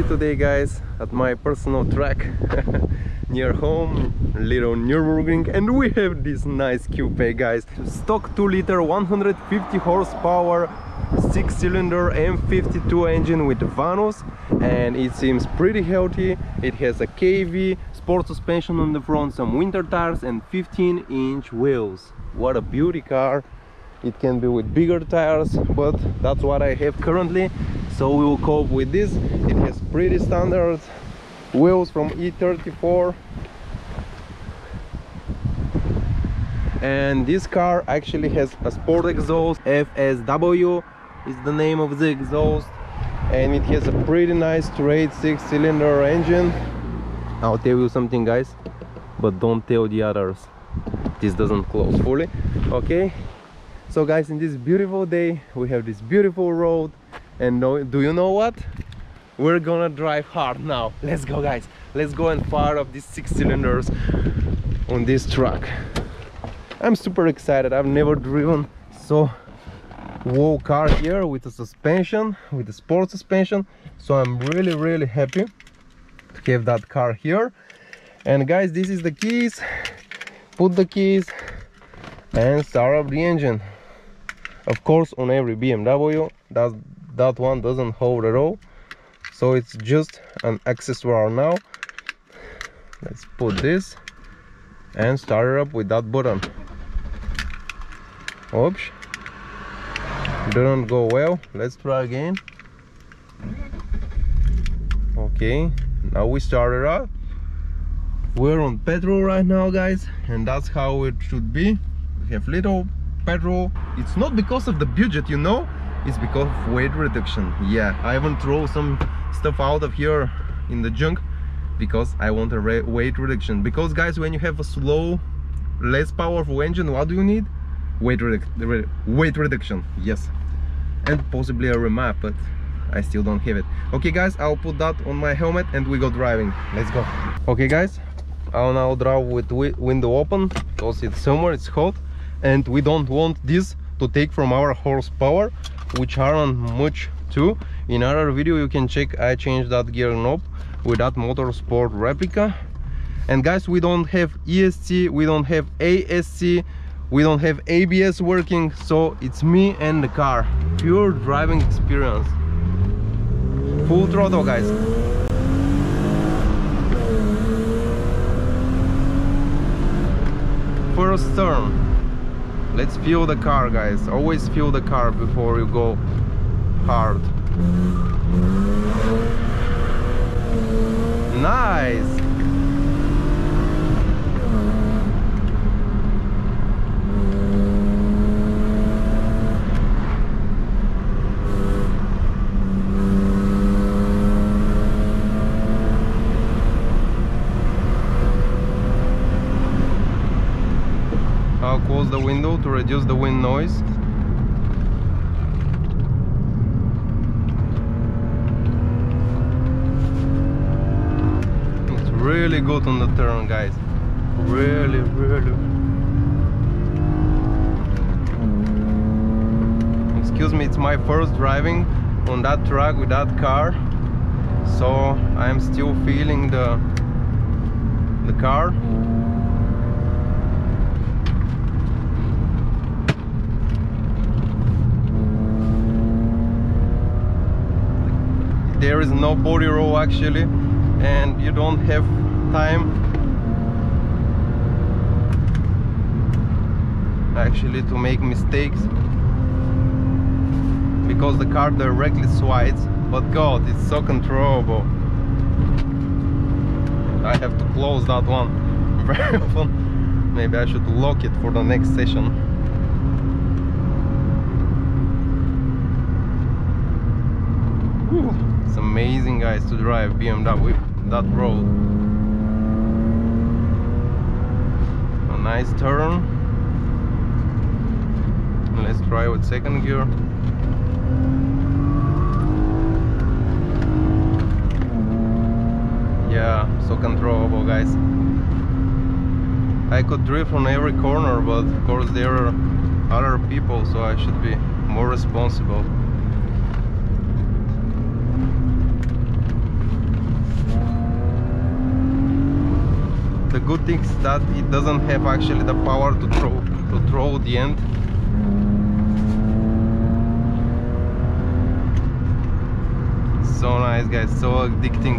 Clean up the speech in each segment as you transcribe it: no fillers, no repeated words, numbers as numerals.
today, guys, at my personal track near home, little Nürburgring, and we have this nice Coupe, guys. Stock 2-liter 150 horsepower 6-cylinder M52 engine with vanos, and it seems pretty healthy. It has a KV, sport suspension on the front, some winter tires, and 15-inch wheels. What a beauty car. It can be with bigger tires, but that's what I have currently, so we will cope with this. It has pretty standard wheels from E36, and this car actually has a sport exhaust. FSW is the name of the exhaust, and it has a pretty nice straight 6-cylinder engine. I'll tell you something, guys, but don't tell the others. This doesn't close fully, okay? So guys, in this beautiful day we have this beautiful road, and do you know what? We're gonna drive hard now. Let's go, guys, let's go and fire up these 6 cylinders on this truck. I'm super excited. I've never driven so whoa car here with a suspension, with a sport suspension, so I'm really happy to have that car here. And guys, this is the keys. Put the keys and start up the engine. Of course, on every BMW that one doesn't hold at all, so it's just an accessory now. Let's put this and start it up with that button. Oops, didn't go well. Let's try again. Okay, now we started up. We're on petrol right now, guys, and that's how it should be. We have little petrol. It's not because of the budget, you know, it's because of weight reduction. Yeah, I even throw some stuff out of here in the junk because I want a weight reduction. Because guys, when you have a slow, less powerful engine, what do you need? Weight reduction, yes, and possibly a remap, but I still don't have it. Okay guys, I'll put that on my helmet and we go driving. Let's go. Okay guys, I'll now drive with window open because it's summer, it's hot, and we don't want this to take from our horsepower, which aren't much too. In another video you can check, I changed that gear knob with that Motorsport replica. And guys, we don't have ESC, we don't have ASC, we don't have ABS working, so it's me and the car. Pure driving experience. Full throttle, guys. First turn. Let's feel the car, guys. Always feel the car before you go hard. Nice. I'll close the window to reduce the wind noise. It's really good on the turn, guys. Really. Excuse me, it's my first driving on that track with that car, so I'm still feeling the car. There is no body roll actually, and you don't have time actually to make mistakes because the car directly slides, but God, it's so controllable. I have to close that one very often. Maybe I should lock it for the next session. It's amazing, guys, to drive BMW that road. A nice turn. Let's try with second gear. Yeah, so controllable, guys. I could drift on every corner, but of course there are other people, so I should be more responsible. good thing is that it doesn't have actually the power to throw the end. So nice, guys, so addicting.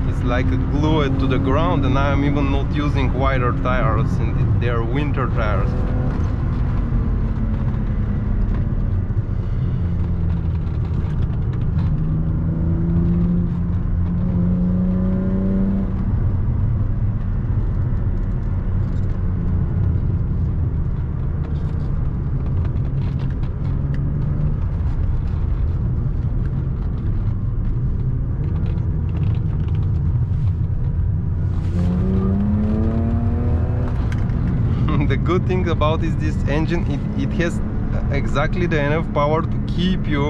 It's like glued to the ground, and I'm even not using wider tires, and they are winter tires. The good thing about this engine, it has exactly the enough power to keep you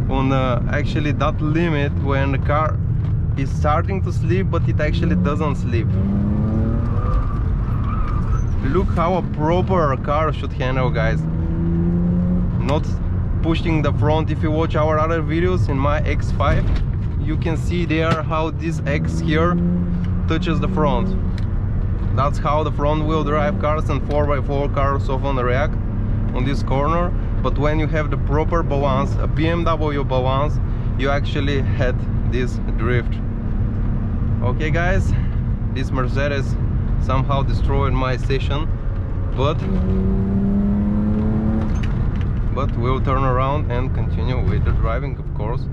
on actually that limit when the car is starting to sleep, but it actually doesn't sleep. Look how a proper car should handle, guys. Not pushing the front. If you watch our other videos in my X5, you can see there how this X here touches the front. That's how the front wheel drive cars and 4x4 cars often react on this corner. But when you have the proper balance, a BMW balance, you actually had this drift. Okay, guys, this Mercedes somehow destroyed my session, but we'll turn around and continue with the driving, of course.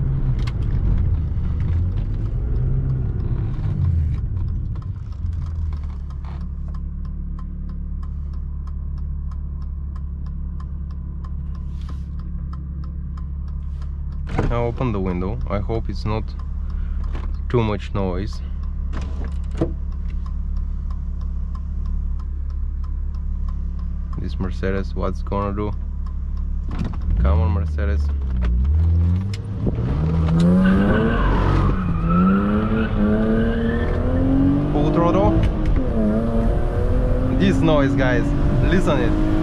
I open the window. I hope it's not too much noise. This Mercedes, what's gonna do? Come on, Mercedes. Full throttle. This noise, guys, listen it.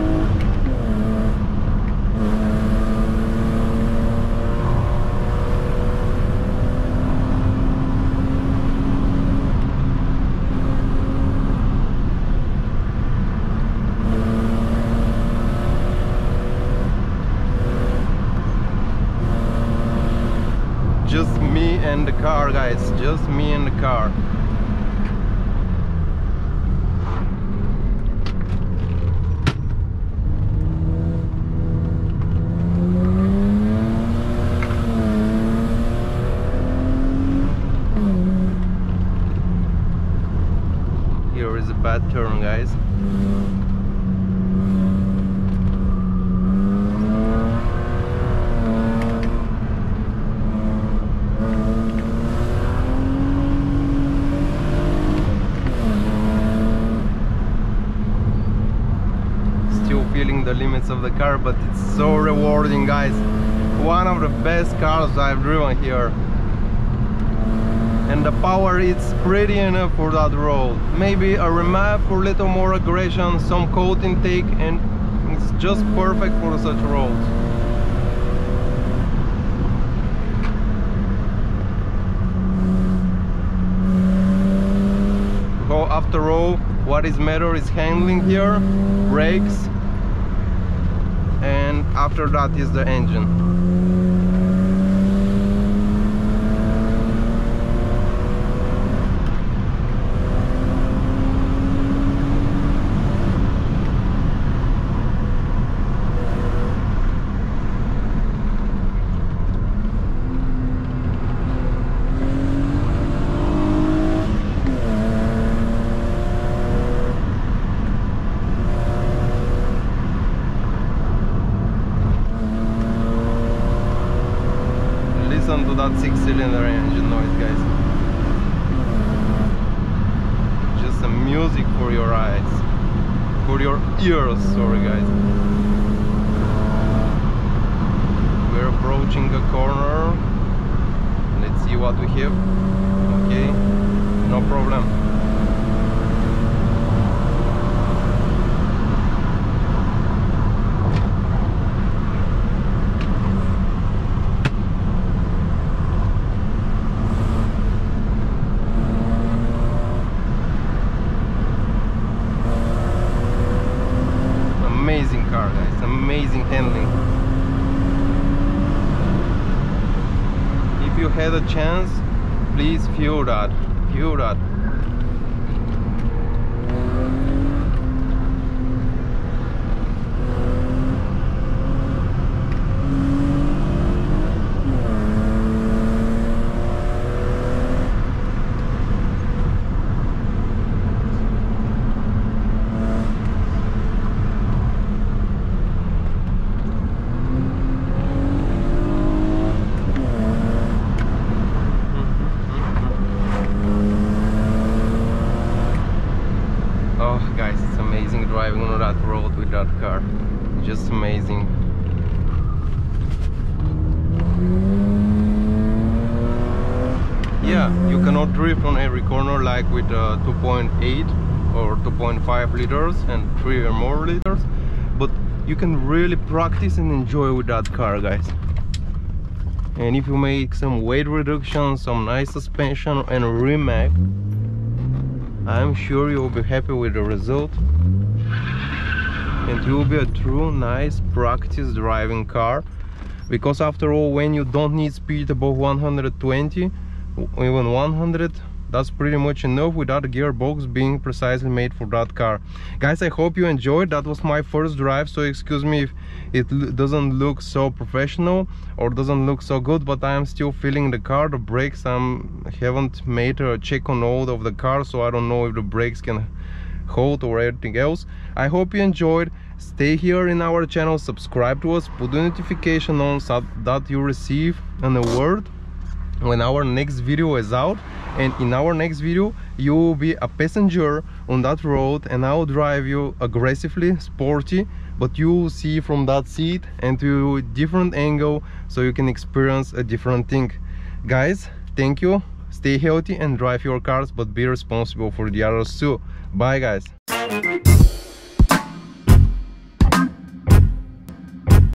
Just me and the car, guys, just me and the car. Here is a bad turn, guys. Feeling the limits of the car, but it's so rewarding, guys. One of the best cars I've driven here, and the power is pretty enough for that road. Maybe a remap for a little more aggression, some coat intake, and it's just perfect for such roads. So after all, what is matter is handling here, brakes, and after that is the engine. Listen to that 6-cylinder engine noise, guys. Just a music for your eyes, for your ears, sorry guys. We're approaching a corner. Let's see what we have. Okay, no problem. had a chance, please feel that. Oh guys, it's amazing driving on that road with that car. Just amazing. Yeah, you cannot drift on every corner like with 2.8 or 2.5 liters and 3 or more liters, but you can really practice and enjoy with that car, guys. And if you make some weight reduction, some nice suspension and remake, I'm sure you'll be happy with the result, and it will be a true nice practice driving car, because after all, when you don't need speed above 120, even 100, that's pretty much enough without a gearbox being precisely made for that car. Guys, I hope you enjoyed. That was my first drive, so excuse me if it doesn't look so professional or doesn't look so good, but I am still feeling the car. The brakes, I haven't made a check on all of the car, so I don't know if the brakes can hold or anything else. I hope you enjoyed. Stay here in our channel, subscribe to us, put the notification on so that you receive an alert when our next video is out. And in our next video you will be a passenger on that road, and I will drive you aggressively, sporty, but you will see from that seat and to a different angle, so you can experience a different thing. Guys, thank you, stay healthy and drive your cars, but be responsible for the others too. Bye guys.